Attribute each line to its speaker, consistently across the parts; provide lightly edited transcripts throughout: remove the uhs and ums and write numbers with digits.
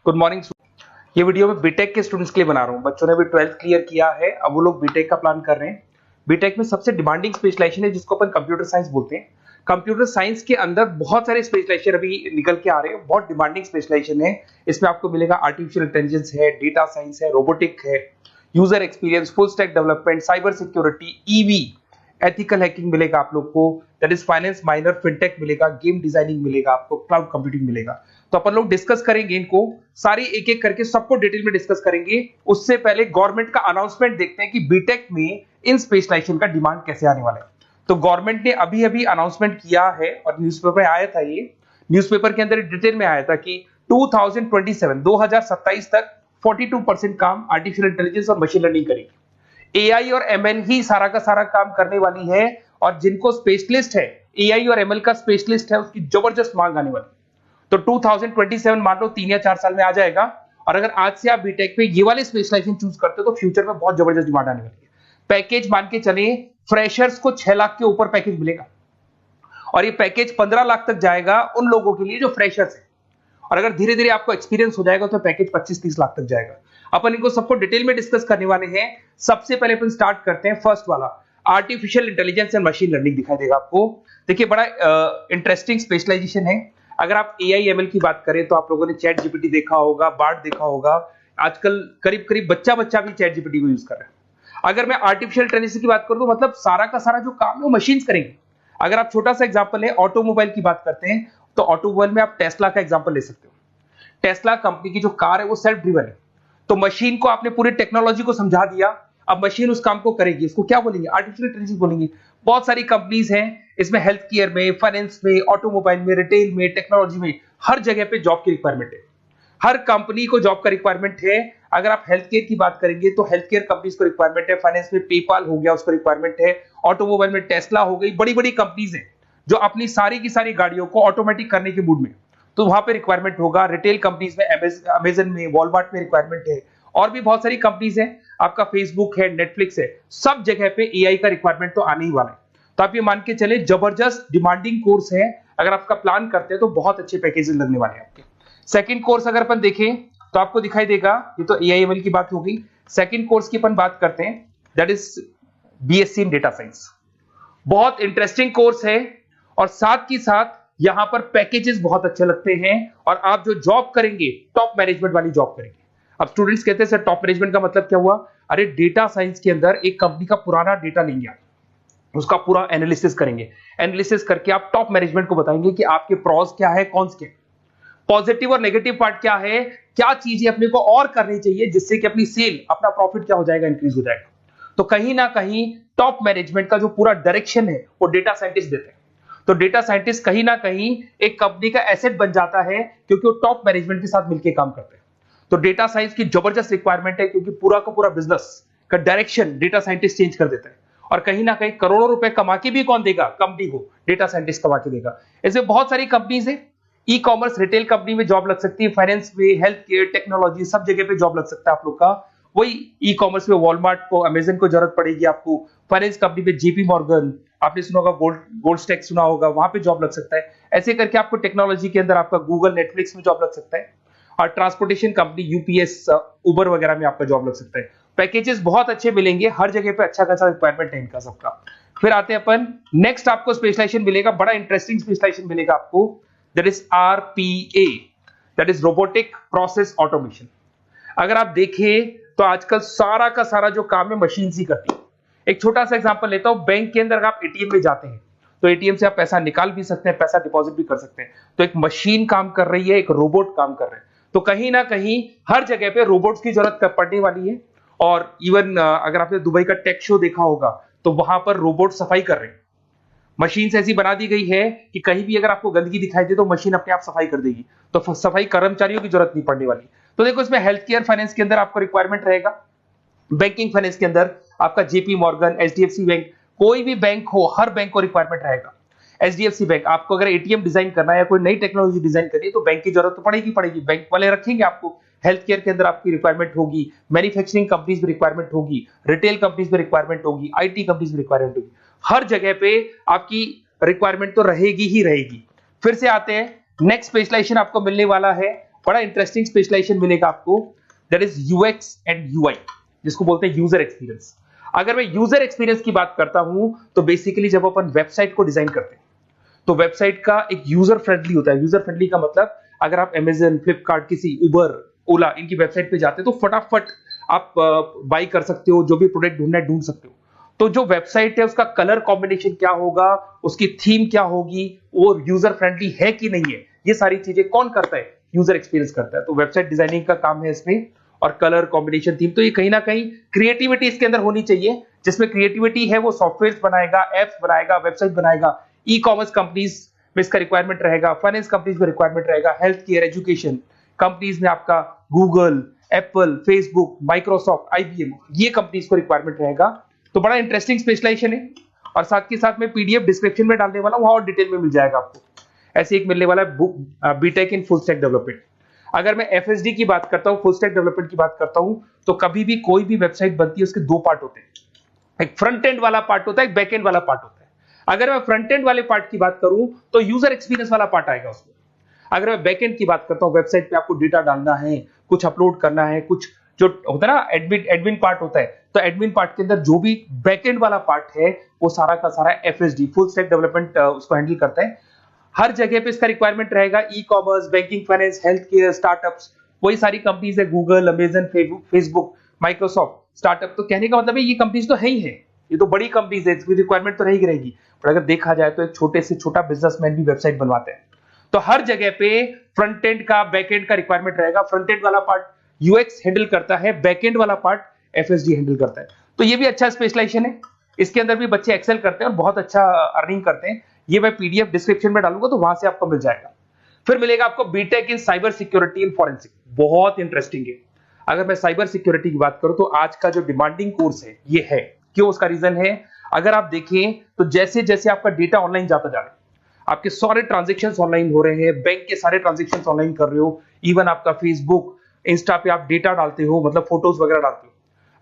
Speaker 1: Good morning. ये video मैं BTech के स्टूडेंट्स के लिए बना रहा हूँ। बच्चों ने भी 12th क्लियर किया है, अब वो लोग बीटेक का प्लान कर रहे हैं। बीटेक में सबसे डिमांडिंग स्पेशलाइजेशन है जिसको अपन कंप्यूटर साइंस बोलते हैं। कंप्यूटर साइंस के अंदर बहुत सारे स्पेशलाइजेशन अभी निकल के आ रहे हैं, बहुत डिमांडिंग स्पेशलाइजेशन है। इसमें आपको मिलेगा आर्टिफिशियल इंटेलिजेंस है, डेटा साइंस है, रोबोटिक है, user experience, full stack development, cyber security, EV, ethical hacking मिलेगा आप लोग को, that is finance minor, fintech मिलेगा, गेम डिजाइनिंग मिलेगा, आपको क्लाउड कंप्यूटिंग मिलेगा। तो अपन लोग डिस्कस करेंगे इनको सारी एक एक करके, सबको डिटेल में डिस्कस करेंगे। उससे पहले गवर्नमेंट का अनाउंसमेंट देखते हैं कि बीटेक में इन स्पेशलाइजेशन का डिमांड कैसे आने वाला है। तो गवर्नमेंट ने अभी अभी अनाउंसमेंट किया है और न्यूज़पेपर में आया था, ये न्यूज़पेपर के अंदर डिटेल में आया था कि 2027 तक 42% काम आर्टिफिशियल इंटेलिजेंस और मशीन लर्निंग करेगी। एआई और एमएल ही सारा का सारा काम करने वाली है, और जिनको स्पेशलिस्ट है, एआई और एमएल का स्पेशलिस्ट है, उसकी जबरदस्त मांग आने वाली है। तो 2027 मान लो 3 या 4 साल में आ जाएगा। और अगर आज से आप बीटेक पे ये वाले स्पेशलाइजेशन चूज करते हो तो फ्यूचर में बहुत जबरदस्त डिमांड आने वाली है। पैकेज मान के चले, फ्रेशर्स को 6 लाख के ऊपर पैकेज मिलेगा, और ये पैकेज 15 लाख तक जाएगा उन लोगों के लिए जो फ्रेशर्स है। और अगर धीरे धीरे आपको एक्सपीरियंस हो जाएगा तो पैकेज 25-30 लाख तक जाएगा। अपन इनको सबको डिटेल में डिस्कस करने वाले हैं। सबसे पहले अपन स्टार्ट करते हैं फर्स्ट वाला, artificial intelligence and machine learning दिखाई देगा आपको। देखिए बड़ा इंटरेस्टिंग स्पेशलाइजेशन है। अगर आप एआई एमएल की बात करें तो आप लोगों ने चैट जीपीटी देखा होगा, बार्ड देखा होगा। आजकल करीब करीब बच्चा भी चैट जीपीटी को यूज कर रहा है। अगर मैं आर्टिफिशियल इंटेलिजेंस की बात करूं तो मतलब सारा का सारा जो काम है वो मशीन्स करेंगे। अगर आप छोटा सा एग्जांपल है, ऑटोमोबाइल की बात करते हैं तो ऑटोमोबाइल में आप टेस्ला का एग्जांपल ले सकते हो। टेस्ला कंपनी की जो कार है वो सेल्फ ड्रिवन है। तो मशीन को आपने पूरी टेक्नोलॉजी को समझा दिया, अब मशीन उस काम को करेगी। इसको क्या बोलेंगे? आर्टिफिशियल इंटेलिजेंस बोलेंगे। बहुत सारी कंपनीज हैं इसमें, हेल्थ केयर में, फाइनेंस में, ऑटोमोबाइल में, रिटेल में, टेक्नोलॉजी में, हर जगह पे जॉब की रिक्वायरमेंट है। हर कंपनी को जॉब का रिक्वायरमेंट है। अगर आप हेल्थ केयर की बात करेंगे तो हेल्थ केयर कंपनीज को रिक्वायरमेंट है, फाइनेंस में पेपाल हो गया उसको रिक्वायरमेंट है, ऑटोमोबाइल में टेस्ला हो गई, बड़ी बड़ी कंपनीज हैं जो अपनी सारी की सारी गाड़ियों को ऑटोमेटिक करने के मूड में, तो वहां पे रिक्वायरमेंट होगा। रिटेल कंपनीज में अमेजन में, वॉलमार्ट में रिक्वायरमेंट है, और भी बहुत सारी कंपनीज हैं, आपका फेसबुक है, नेटफ्लिक्स है, सब जगह पे एआई का रिक्वायरमेंट तो आने ही वाला है। तो आप ये मान के चले जबरदस्त डिमांडिंग कोर्स है। अगर आपका प्लान करते हैं तो बहुत अच्छे पैकेजेस लगने वाले हैं आपके। सेकंड कोर्स अगर अपन देखें तो आपको दिखाई देगा, ये तो एआई एमएल की बात हो गई। सेकंड कोर्स की अपन बात करते हैं, that is BSc in data science. बहुत इंटरेस्टिंग कोर्स है, और साथ ही साथ यहां पर पैकेजेस बहुत अच्छे लगते हैं, और आप जो जॉब करेंगे टॉप मैनेजमेंट वाली जॉब करेंगे। अब स्टूडेंट्स कहते हैं सर टॉप मैनेजमेंट का मतलब क्या हुआ? अरे डेटा साइंस के अंदर एक कंपनी का पुराना डेटा लेंगे आप, उसका पूरा एनालिसिस करेंगे, एनालिसिस करके आप टॉप मैनेजमेंट को बताएंगे कि आपके प्रॉस क्या है, कॉन्स क्या है, पॉजिटिव और नेगेटिव पार्ट क्या है, क्या चीजें अपने को और करनी चाहिए जिससे कि अपनी सेल, अपना प्रॉफिट क्या हो जाएगा, इंक्रीज हो जाएगा। तो कहीं ना कहीं टॉप मैनेजमेंट का जो पूरा डायरेक्शन है वो डेटा साइंटिस्ट देते हैं। तो डेटा साइंटिस्ट कहीं ना कहीं एक कंपनी का एसेट बन जाता है, क्योंकि वो टॉप मैनेजमेंट के साथ मिलकर काम करते हैं। तो डेटा साइंस की जबरदस्त रिक्वायरमेंट है, क्योंकि पूरा का पूरा बिजनेस का डायरेक्शन डेटा साइंटिस्ट चेंज कर देता है। और कहीं ना कहीं करोड़ों रुपए कमा के भी कौन देगा? कंपनी को डेटा साइंटिस्ट कमा के देगा। ऐसे बहुत सारी कंपनीज है, ई कॉमर्स, रिटेल कंपनी में जॉब लग सकती है, फाइनेंस में, हेल्थ केयर, टेक्नोलॉजी, सब जगह पे जॉब लग सकता है आप लोग का। वही ई कॉमर्स में वॉलमार्ट को, अमेजन को जरूरत पड़ेगी आपको। फाइनेंस कंपनी में जेपी मॉर्गन, आपने सुना होगा, गोल्ड स्टैक सुना होगा, वहां पे जॉब लग सकता है। ऐसे करके आपको टेक्नोलॉजी के अंदर आपका गूगल, नेटफ्लिक्स में जॉब लग सकता है। और ट्रांसपोर्टेशन कंपनी, यूपीएस, उबर वगैरह में आपका जॉब लग सकता है। पैकेजेस बहुत अच्छे मिलेंगे, हर जगह पे अच्छा खासा रिक्वायरमेंट है इनका सबका। फिर आते हैं अपन नेक्स्ट, आपको स्पेशलाइजेशन मिलेगा, बड़ा इंटरेस्टिंग स्पेशलाइजेशन मिलेगा आपको, that is RPA, that is robotic process automation. अगर आप देखें तो आजकल सारा का सारा जो काम है मशीन ही करती है। एक छोटा सा एग्जांपल लेता हूं, बैंक के अंदर अगर आप एटीएम में जाते हैं तो एटीएम से आप पैसा निकाल भी सकते हैं, पैसा डिपॉजिट भी कर सकते हैं। तो एक मशीन काम कर रही है, एक रोबोट काम कर रहे हैं। तो कहीं ना कहीं हर जगह पे रोबोट्स की जरूरत पड़ने वाली है। और इवन अगर आपने दुबई का टेक शो देखा होगा तो वहां पर रोबोट सफाई कर रहे हैं। मशीन ऐसी बना दी गई है कि कहीं भी अगर आपको गंदगी दिखाई दे तो मशीन अपने आप सफाई कर देगी। तो सफाई कर्मचारियों की जरूरत नहीं पड़ने वाली। तो देखो इसमें हेल्थ केयर, फाइनेंस के अंदर आपको रिक्वायरमेंट रहेगा, बैंकिंग फाइनेंस के अंदर आपका जेपी मॉर्गन, एचडीएफसी बैंक, कोई भी बैंक हो, हर बैंक को रिक्वायरमेंट रहेगा। एचडीएफसी बैंक, आपको अगर एटीएम डिजाइन करना है या कोई नई टेक्नोलॉजी डिजाइन करनी है तो बैंक की जरूरत तो पड़ेगी, बैंक वाले रखेंगे आपको। हेल्थ केयर के अंदर आपकी रिक्वायरमेंट होगी, मैन्युफैक्चरिंग कंपनीज में रिक्वायरमेंट होगी, रिटेल कंपनीज में रिक्वायरमेंट होगी, आईटी कंपनीज में रिक्वायरमेंट होगी। हर जगह पे आपकी रिक्वायरमेंट तो रहेगी ही रहेगी। फिर से आते हैं, नेक्स्ट स्पेशलाइजेशन आपको मिलने वाला है बड़ा इंटरेस्टिंग स्पेशलाइजेशन मिलेगा आपको, that is UX and UI, जिसको बोलते हैं यूजर एक्सपीरियंस। अगर मैं यूजर एक्सपीरियंस की बात करता हूं तो बेसिकली जब अपन वेबसाइट को डिजाइन करते हैं तो वेबसाइट का एक यूजर फ्रेंडली होता है। यूजर फ्रेंडली का मतलब अगर आप अमेजन, फ्लिपकार्ट, किसी उबर, ओला इनकी वेबसाइट पे जाते हैं तो फटाफट आप बाई कर सकते हो, जो भी प्रोडक्ट ढूंढना है ढूंढ सकते हो। तो जो वेबसाइट है उसका कलर कॉम्बिनेशन क्या होगा, उसकी थीम क्या होगी, वो यूजर फ्रेंडली है कि नहीं है, ये सारी चीजें कौन करता है, यूजर एक्सपीरियंस करता है। तो वेबसाइट डिजाइनिंग का काम है इसमें, और कलर कॉम्बिनेशन, थीम, तो ये कहीं ना कहीं क्रिएटिविटी इसके अंदर होनी चाहिए। जिसमें क्रिएटिविटी है वो सॉफ्टवेयर बनाएगा, एप्स बनाएगा, वेबसाइट बनाएगा। ई कॉमर्स कंपनीज में इसका रिक्वायरमेंट रहेगा, फाइनेंस कंपनीज में रिक्वायरमेंट रहेगा, हेल्थ केयर, एजुकेशन कंपनीज में आपका Google, Apple, Facebook, Microsoft, IBM, ये कंपनीज को रिक्वायरमेंट रहेगा। तो बड़ा इंटरेस्टिंग स्पेशलाइजेशन है, और साथ के साथ में पीडीएफ डिस्क्रिप्शन में डालने वाला हूं, वहां और डिटेल में मिल जाएगा आपको। ऐसे एक मिलने वाला है book, BTech in full stack development. अगर मैं एफएसडी की बात करता हूं, फुल स्टैक डेवलपमेंट की बात करता हूं, तो कभी भी कोई भी वेबसाइट बनती है उसके दो पार्ट होते हैं, एक फ्रंट एंड वाला पार्ट होता है, एक बैक एंड वाला पार्ट होता है। अगर मैं फ्रंट एंड वाले पार्ट की बात करूं तो यूजर एक्सपीरियंस वाला पार्ट आएगा उसमें। अगर मैं बैक एंड की बात करता हूं, वेबसाइट पे आपको डेटा डालना है, कुछ अपलोड करना है, कुछ जो होता है ना एडमिन पार्ट होता है, तो एडमिन पार्ट के अंदर जो भी बैक एंड वाला पार्ट है वो सारा का सारा एफएसडी, फुल स्टैक डेवलपमेंट, उसको हैंडल करता है। हर जगह पे इसका रिक्वायरमेंट रहेगा। E commerce, banking, finance, health care, startups, वही सारी कंपनीज है, Google, Amazon, Facebook, Microsoft, startup. तो कहने का मतलब है ये कंपनीज तो है ही है, ये तो बड़ी कंपनीज है, इसकी रिक्वायरमेंट तो रहेगी रहेगी। पर अगर देखा जाए तो एक छोटे से छोटा बिजनेसमैन भी वेबसाइट बनवाते हैं। तो हर जगह पे फ्रंट एंड का, बैक एंड का रिक्वायरमेंट रहेगा। फ्रंट एंड वाला पार्ट यूएक्स हैंडल करता है, बैक एंड वाला पार्ट एफएसडी हैंडल करता है। तो ये भी अच्छा स्पेशलाइजेशन है, इसके अंदर भी बच्चे एक्सेल करते हैं और बहुत अच्छा अर्निंग करते हैं। ये मैं पीडीएफ डिस्क्रिप्शन में डालूंगा तो वहां से आपको मिल जाएगा। फिर मिलेगा आपको BTech in cyber security and forensic, बहुत इंटरेस्टिंग है। अगर मैं साइबर सिक्योरिटी की बात करूं तो आज का जो डिमांडिंग कोर्स है ये है। क्यों? उसका रीजन है, अगर आप देखें तो जैसे जैसे आपका डेटा ऑनलाइन जाता जा रहा है, आपके सारे ट्रांजेक्शंस ऑनलाइन हो रहे हैं, बैंक के सारे ट्रांजेक्शंस ऑनलाइन कर रहे हो, इवन आपका फेसबुक, इंस्टा पे आप डेटा डालते हो, मतलब फोटोज वगैरह डालते हो।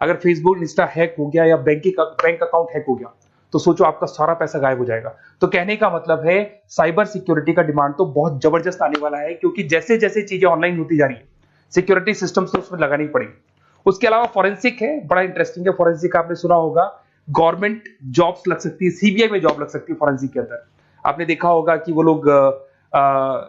Speaker 1: अगर फेसबुक, इंस्टा हैक हो गया या बैंक अकाउंट हैक हो गया तो सोचो आपका सारा पैसा गायब हो जाएगा। तो कहने का मतलब है साइबर सिक्योरिटी का डिमांड तो बहुत जबरदस्त आने वाला है, क्योंकि जैसे जैसे चीजें ऑनलाइन होती जा रही है सिक्योरिटी सिस्टम्स तो उसमें लगानी पड़ेगी। उसके अलावा फॉरेंसिक है, बड़ा इंटरेस्टिंग है। फॉरेंसिक आपने सुना होगा, गवर्नमेंट जॉब्स लग सकती है, सीबीआई में जॉब लग सकती है फॉरेंसिक के अंदर। आपने देखा होगा कि वो लोग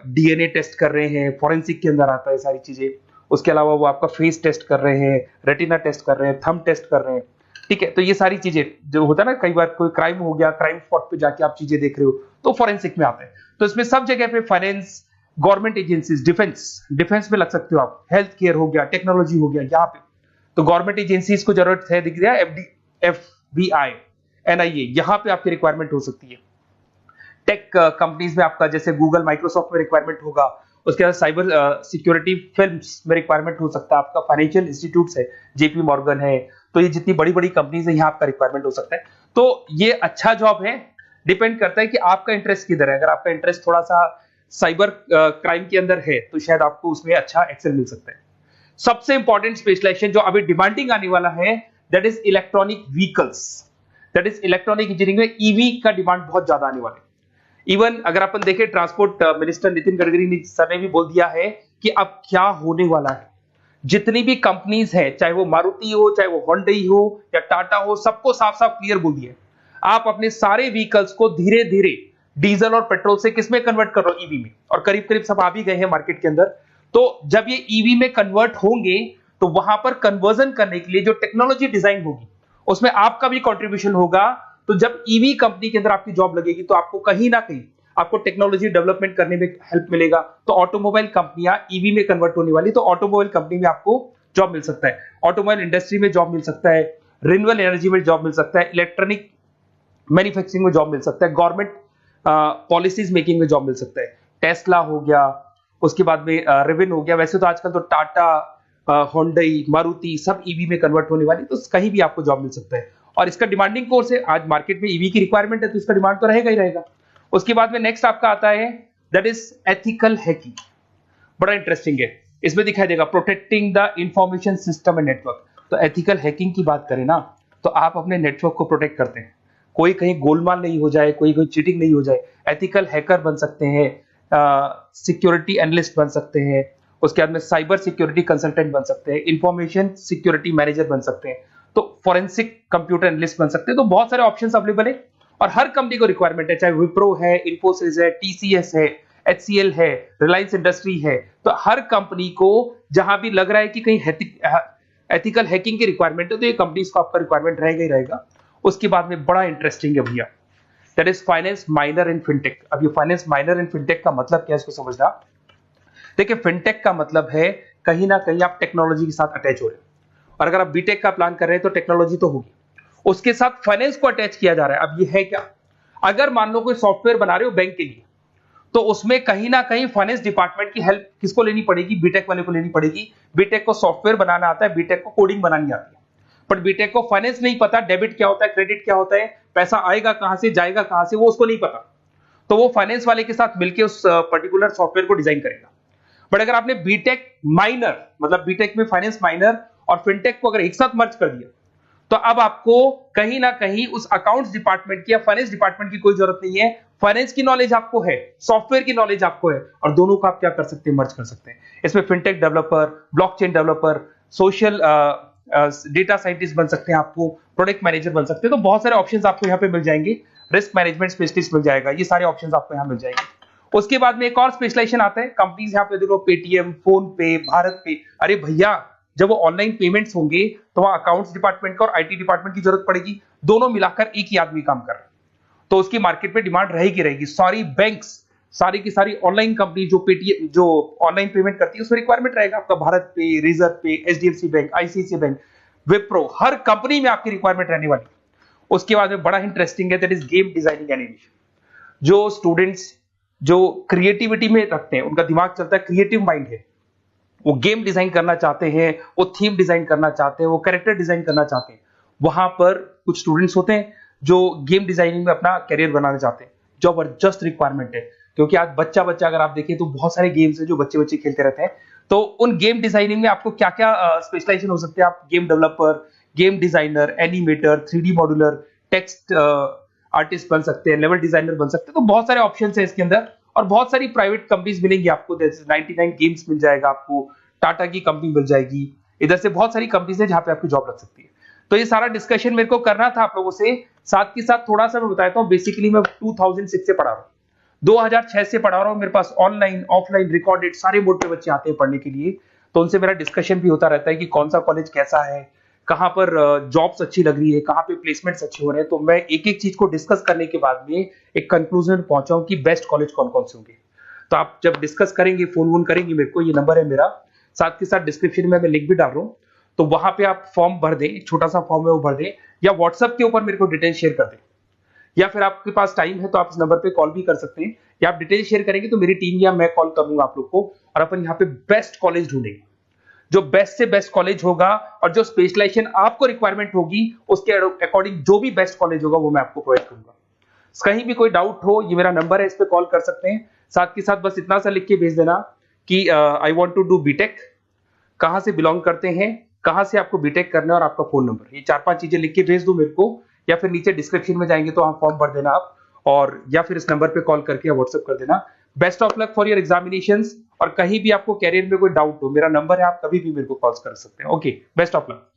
Speaker 1: डीएनए टेस्ट कर रहे हैं, फॉरेंसिक के अंदर आता है सारी चीजें। उसके अलावा वो आपका फेस टेस्ट कर रहे हैं, रेटिना टेस्ट कर रहे हैं, थंब टेस्ट कर रहे हैं, ठीक है। तो ये सारी चीजें जो होता है ना, कई बार कोई क्राइम हो गया, क्राइम स्पॉट पे जाके आप चीजें देख रहे हो तो फॉरेंसिक में आते हैं। तो इसमें सब जगह पे फाइनेंस, गवर्नमेंट एजेंसीज, डिफेंस में लग सकते हो आप, हेल्थ केयर हो गया, टेक्नोलॉजी हो गया, यहाँ पे तो गवर्नमेंट एजेंसीज को जरूरत है, दिख रहा है, एफबीआई, एनआईए, यहाँ पे आपकी रिक्वायरमेंट हो सकती है। टेक कंपनीज में आपका जैसे गूगल, माइक्रोसॉफ्ट में रिक्वायरमेंट होगा। उसके बाद साइबर सिक्योरिटी फिल्म्स में रिक्वायरमेंट हो सकता है आपका, फाइनेंशियल इंस्टीट्यूट्स है, जेपी मॉर्गन है, तो ये जितनी बड़ी बड़ी कंपनीज है यहाँ आपका रिक्वायरमेंट हो सकता है। तो ये अच्छा जॉब है, डिपेंड करता है कि आपका इंटरेस्ट किधर है। अगर आपका इंटरेस्ट थोड़ा सा साइबर क्राइम के अंदर है तो शायद आपको उसमें अच्छा एक्सेल मिल सकता है। सबसे इंपॉर्टेंट स्पेशलाइजेशन जो अभी डिमांडिंग आने वाला है, that is electronic vehicles, that is electronic engineering में ईवी का डिमांड बहुत ज्यादा आने वाला है। इवन अगर अपन देखें, transport minister Nitin Gadkari sir ने भी बोल दिया है कि अब क्या होने वाला है, जितनी भी कंपनीज है, चाहे वो मारुति हो, चाहे वो होंडई हो या टाटा हो, सबको साफ साफ क्लियर बोल दिया, आप अपने सारे व्हीकल्स को धीरे धीरे डीजल और पेट्रोल से किसमें कन्वर्ट कर रहे हो, ईवी में। और करीब करीब सब आ भी गए हैं मार्केट के अंदर। तो जब ये ईवी में कन्वर्ट होंगे तो वहां पर कन्वर्जन करने के लिए जो टेक्नोलॉजी डिजाइन होगी उसमें आपका भी कंट्रीब्यूशन होगा। तो जब ईवी कंपनी के अंदर आपकी जॉब लगेगी तो आपको कहीं ना कहीं आपको टेक्नोलॉजी डेवलपमेंट करने में हेल्प मिलेगा। तो ऑटोमोबाइल कंपनियां ईवी में कन्वर्ट होने वाली, तो ऑटोमोबाइल कंपनी में आपको जॉब मिल सकता है, ऑटोमोबाइल इंडस्ट्री में जॉब मिल सकता है, रिन्यूएबल एनर्जी में जॉब मिल सकता है, इलेक्ट्रॉनिक मैन्युफैक्चरिंग में जॉब मिल सकता है, गवर्नमेंट पॉलिसीज मेकिंग में जॉब मिल सकता है। टेस्ला हो गया, उसके बाद में रिविन हो गया। वैसे तो आजकल तो टाटा, होंडई, मारुति सब ईवी में कन्वर्ट होने वाली, तो कहीं भी आपको जॉब मिल सकता है। और इसका डिमांडिंग कोर्स है, आज मार्केट में ईवी की रिक्वायरमेंट है तो इसका डिमांड तो रहेगा ही रहेगा। उसके बाद में नेक्स्ट आपका आता है, दैट इज एथिकल हैकिंग, बड़ा इंटरेस्टिंग है। इसमें दिखाई देगा protecting the information system and network. तो एथिकल हैकिंग की बात करें ना, तो आप अपने नेटवर्क को प्रोटेक्ट करते हैं, कोई कहीं गोलमाल नहीं हो जाए, कोई चीटिंग नहीं हो जाए। एथिकल हैकर बन सकते हैं, सिक्योरिटी एनालिस्ट बन सकते हैं, उसके बाद में साइबर सिक्योरिटी कंसल्टेंट बन सकते हैं, इंफॉर्मेशन सिक्योरिटी मैनेजर बन सकते हैं, तो फोरेंसिक कंप्यूटर एनालिस्ट बन सकते हैं। तो बहुत सारे ऑप्शंस अवेलेबल है और हर कंपनी को रिक्वायरमेंट है, चाहे विप्रो है, इन्फोसिस है, टीसीएस है, एचसीएल है, रिलायंस इंडस्ट्री है। तो हर कंपनी को जहां भी लग रहा है कि कहीं एथिकल हैकिंग की रिक्वायरमेंट है तो ये कंपनीज को आपका रिक्वायरमेंट रहेगा ही रहेगा। उसके बाद में बड़ा इंटरेस्टिंग है भैया, that is finance minor in fintech. अब ये फाइनेंस माइनर इन फिनटेक का मतलब क्या है इसको समझना। देखिए फिनटेक का मतलब है कहीं ना कहीं आप टेक्नोलॉजी के साथ अटैच हो रहे हैं, और अगर आप बीटेक का प्लान कर रहे हैं तो टेक्नोलॉजी तो होगी, उसके साथ फाइनेंस को अटैच किया जा रहा है। अब ये है क्या, अगर मान लो कोई सॉफ्टवेयर बना रहे हो बैंक के लिए, तो उसमें कहीं ना कहीं फाइनेंस डिपार्टमेंट की हेल्प किसको लेनी पड़ेगी, बीटेक वाले को लेनी पड़ेगी। बीटेक को सॉफ्टवेयर बनाना आता है, बीटेक को कोडिंग बनानी आती है, बट बीटेक को फाइनेंस नहीं पता, डेबिट क्या होता है, क्रेडिट क्या होता है, पैसा आएगा कहां से जाएगा कहां से, वो उसको नहीं पता। तो वो फाइनेंस वाले के साथ मिलकर उस पर्टिकुलर सॉफ्टवेयर को डिजाइन करेगा। बट अगर आपने बीटेक माइनर मतलब बीटेक में फाइनेंस माइनर और फिनटेक को अगर एक साथ मर्ज कर दिया, तो अब आपको कहीं ना कहीं उस अकाउंट्स डिपार्टमेंट की या फाइनेंस डिपार्टमेंट की कोई जरूरत नहीं है। फाइनेंस की नॉलेज आपको है, सॉफ्टवेयर की नॉलेज आपको है, और दोनों को आप क्या कर सकते हैं, मर्ज कर सकते हैं। इसमें fintech developer, blockchain developer, social data scientist बन सकते हैं, आपको प्रोडक्ट मैनेजर बन सकते हैं। तो बहुत सारे ऑप्शंस आपको यहाँ पे मिल जाएंगे, रिस्क मैनेजमेंट स्पेशलिस्ट मिल जाएगा, ये सारे ऑप्शंस आपको यहाँ मिल जाएंगे। उसके बाद में एक और स्पेशलाइजेशन आता है, कंपनीज यहाँ पे देखो पेटीएम, फोन पे, भारत पे। अरे भैया जब वो ऑनलाइन पेमेंट्स होंगे तो वहां अकाउंट्स डिपार्टमेंट का और आईटी डिपार्टमेंट की जरूरत पड़ेगी, दोनों मिलाकर एक ही आदमी काम कर रहा है, तो उसकी मार्केट में डिमांड रहेगी रहेगी। सारी बैंक्स, सारी की सारी ऑनलाइन कंपनी जो पेटीएम जो ऑनलाइन पेमेंट करती है उसमें रिक्वायरमेंट रहेगा आपका, भारत पे, Razorpay, HDFC bank, ICICI bank, Wipro, हर कंपनी में आपकी रिक्वायरमेंट रहने वाली। उसके बाद में बड़ा इंटरेस्टिंग है, that is game designing animation. जो स्टूडेंट्स जो क्रिएटिविटी में रखते हैं, उनका दिमाग चलता है, क्रिएटिव माइंड है, वो गेम डिजाइन करना चाहते हैं, वो थीम डिजाइन करना चाहते हैं, वो कैरेक्टर डिजाइन करना चाहते हैं, वहां पर कुछ स्टूडेंट्स होते हैं जो गेम डिजाइनिंग में अपना करियर बनाना चाहते हैं। जबरदस्त रिक्वायरमेंट है, क्योंकि आज बच्चा बच्चा अगर आप देखें तो बहुत सारे गेम्स हैं जो बच्चे बच्चे खेलते रहते हैं। तो उन गेम डिजाइनिंग में आपको क्या क्या स्पेशलाइजेशन हो सकते हैं, आप game developer, game designer, animator, 3D modular, text artist बन सकते हैं, लेवल डिजाइनर बन सकते हैं। तो बहुत सारे ऑप्शंस हैं इसके अंदर, और बहुत सारी प्राइवेट कंपनीज मिलेंगी आपको, जैसे 99 गेम्स मिल जाएगा आपको, टाटा की कंपनी मिल जाएगी, इधर से बहुत सारी कंपनीज है जहां पे आपकी जॉब लग सकती है। तो ये सारा डिस्कशन मेरे को करना था आप लोगों से, साथ के साथ थोड़ा सा मैं बताता हूँ। बेसिकली मैं 2006 से पढ़ा रहा हूँ, 2006 से पढ़ा रहा हूँ। मेरे पास ऑनलाइन ऑफलाइन रिकॉर्डेड सारे मोड पे बच्चे आते हैं पढ़ने के लिए, तो उनसे मेरा डिस्कशन भी होता रहता है कि कौन सा कॉलेज कैसा है, कहाँ पर जॉब्स अच्छी लग रही है, कहाँ पे प्लेसमेंट्स अच्छे हो रहे हैं। तो मैं एक एक चीज को डिस्कस करने के बाद में एक कंक्लूजन पहुंचा हूं कि बेस्ट कॉलेज कौन कौन से होंगे। तो आप जब डिस्कस करेंगे, फोन वोन करेंगे मेरे को, ये नंबर है मेरा, साथ के साथ डिस्क्रिप्शन में मैं लिंक भी डाल रहा हूँ, तो वहां पे आप फॉर्म भर दें, एक छोटा सा फॉर्म है वो भर दें, या व्हाट्सएप के ऊपर मेरे को डिटेल शेयर कर दें, या फिर आपके पास टाइम है तो आप इस नंबर पे कॉल भी कर सकते हैं, या आप डिटेल शेयर करेंगे तो मेरी टीम या मैं कॉल करूंगा आप लोग को, और अपन यहाँ पे बेस्ट कॉलेज ढूंढेंगे। जो बेस्ट से बेस्ट कॉलेज होगा और जो स्पेशलाइजेशन आपको रिक्वायरमेंट होगी उसके अकॉर्डिंग जो भी बेस्ट कॉलेज होगा वो मैं आपको प्रोवाइड करूंगा। कहीं भी कोई डाउट हो, ये मेरा नंबर है, इस पे कॉल कर सकते हैं। साथ के साथ बस इतना सा लिख के भेज देना कि I want to do BTech, कहां से बिलोंग करते हैं, कहां से आपको बीटेक करना है, और आपका फोन नंबर, ये 4-5 चीजें लिख के भेज दो मेरे को, या फिर नीचे डिस्क्रिप्शन में जाएंगे तो आप फॉर्म भर देना आप, और या फिर इस नंबर पे कॉल करके या व्हाट्सएप कर देना। Best of luck for your examinations, और कहीं भी आपको कैरियर में कोई डाउट हो, मेरा नंबर है, आप कभी भी मेरे को कॉल कर सकते हैं। Okay, best of luck.